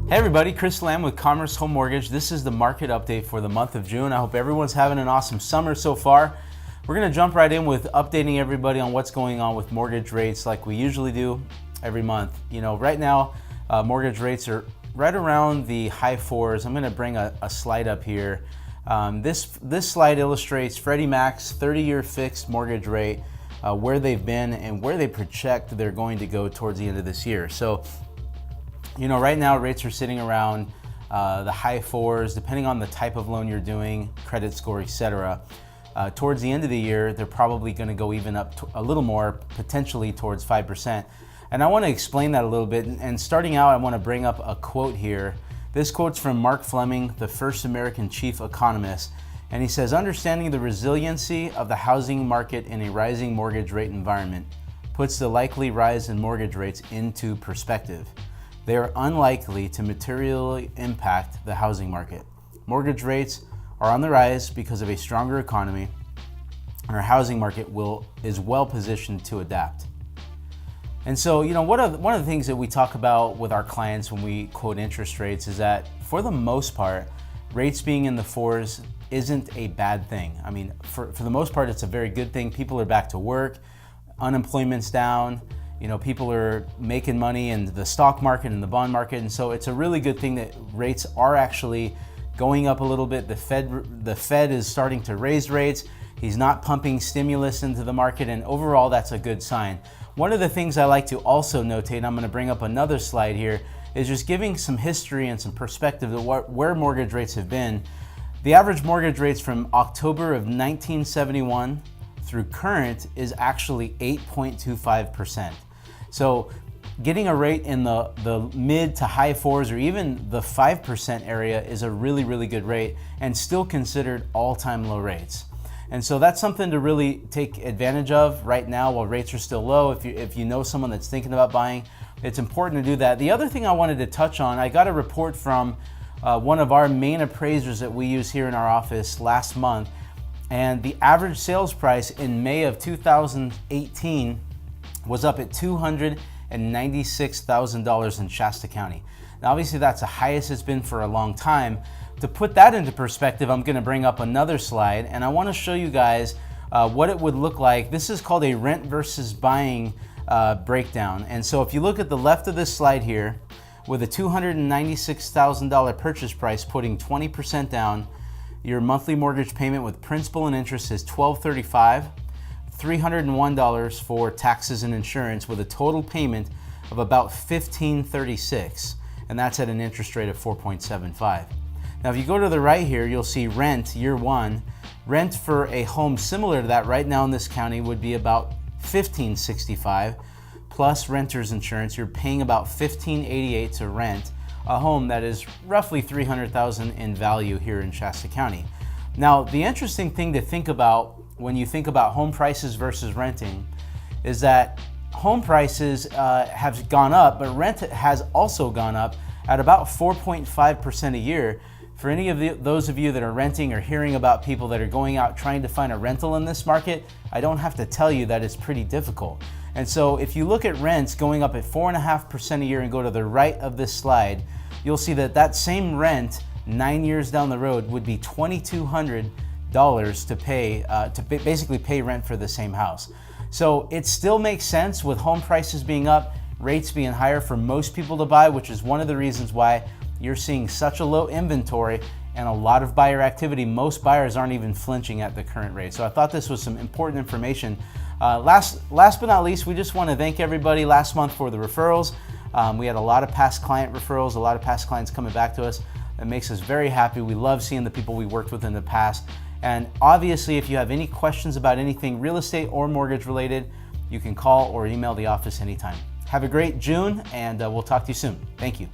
Hey everybody, Chris Lamm with Commerce Home Mortgage. This is the market update for the month of June. I hope everyone's having an awesome summer so far. We're going to jump right in with updating everybody on what's going on with mortgage rates like we usually do every month. You know, right now mortgage rates are right around the high fours. I'm going to bring a slide up here. This slide illustrates Freddie Mac's 30-year fixed mortgage rate, where they've been and where they project they're going to go towards the end of this year. So, you know, right now rates are sitting around the high fours, depending on the type of loan you're doing, credit score, etc. Towards the end of the year, they're probably going to go even up a little more, potentially towards 5%. And I want to explain that a little bit. And starting out, I want to bring up a quote here. This quote's from Mark Fleming, the first American chief economist. And he says, "Understanding the resiliency of the housing market in a rising mortgage rate environment puts the likely rise in mortgage rates into perspective. They are unlikely to materially impact the housing market. Mortgage rates are on the rise because of a stronger economy, and our housing market is well positioned to adapt." And so, you know, one of the things that we talk about with our clients when we quote interest rates is that for the most part, rates being in the fours isn't a bad thing. I mean, for the most part, it's a very good thing. People are back to work, unemployment's down, you know, people are making money in the stock market and the bond market. And so it's a really good thing that rates are actually going up a little bit. The Fed is starting to raise rates. He's not pumping stimulus into the market, and overall that's a good sign. One of the things I like to also notate, I'm going to bring up another slide here, is just giving some history and some perspective of where mortgage rates have been. The average mortgage rates from October of 1971 through current is actually 8.25%. So getting a rate in the mid to high fours or even the 5% area is a really, really good rate and still considered all-time low rates. And so that's something to really take advantage of right now while rates are still low. If you know someone that's thinking about buying, it's important to do that. The other thing I wanted to touch on, I got a report from one of our main appraisers that we use here in our office last month, and the average sales price in May of 2018 was up at $296,000 in Shasta County. Now obviously that's the highest it's been for a long time. To put that into perspective, I'm going to bring up another slide, and I want to show you guys what it would look like. This is called a rent versus buying breakdown. And so if you look at the left of this slide here, with a $296,000 purchase price, putting 20% down, your monthly mortgage payment with principal and interest is $1,235, $301 for taxes and insurance, with a total payment of about $1,536, and that's at an interest rate of 4.75. Now if you go to the right here, you'll see rent year one. Rent for a home similar to that right now in this county would be about $1,565 plus renter's insurance. You're paying about $1,588 to rent a home that is roughly $300,000 in value here in Shasta County. Now the interesting thing to think about when you think about home prices versus renting is that home prices have gone up, but rent has also gone up at about 4.5% a year. For any of those of you that are renting or hearing about people that are going out trying to find a rental in this market, I don't have to tell you that it's pretty difficult. And so if you look at rents going up at 4.5% a year and go to the right of this slide, you'll see that that same rent 9 years down the road would be $2,200 to pay basically pay rent for the same house. So it still makes sense with home prices being up, rates being higher for most people to buy, which is one of the reasons why you're seeing such a low inventory and a lot of buyer activity. Most buyers aren't even flinching at the current rate. So I thought this was some important information. Last but not least, we just want to thank everybody last month for the referrals. We had a lot of past client referrals, a lot of past clients coming back to us. That makes us very happy. We love seeing the people we worked with in the past. And obviously, if you have any questions about anything real estate or mortgage related, you can call or email the office anytime. Have a great June, and we'll talk to you soon. Thank you.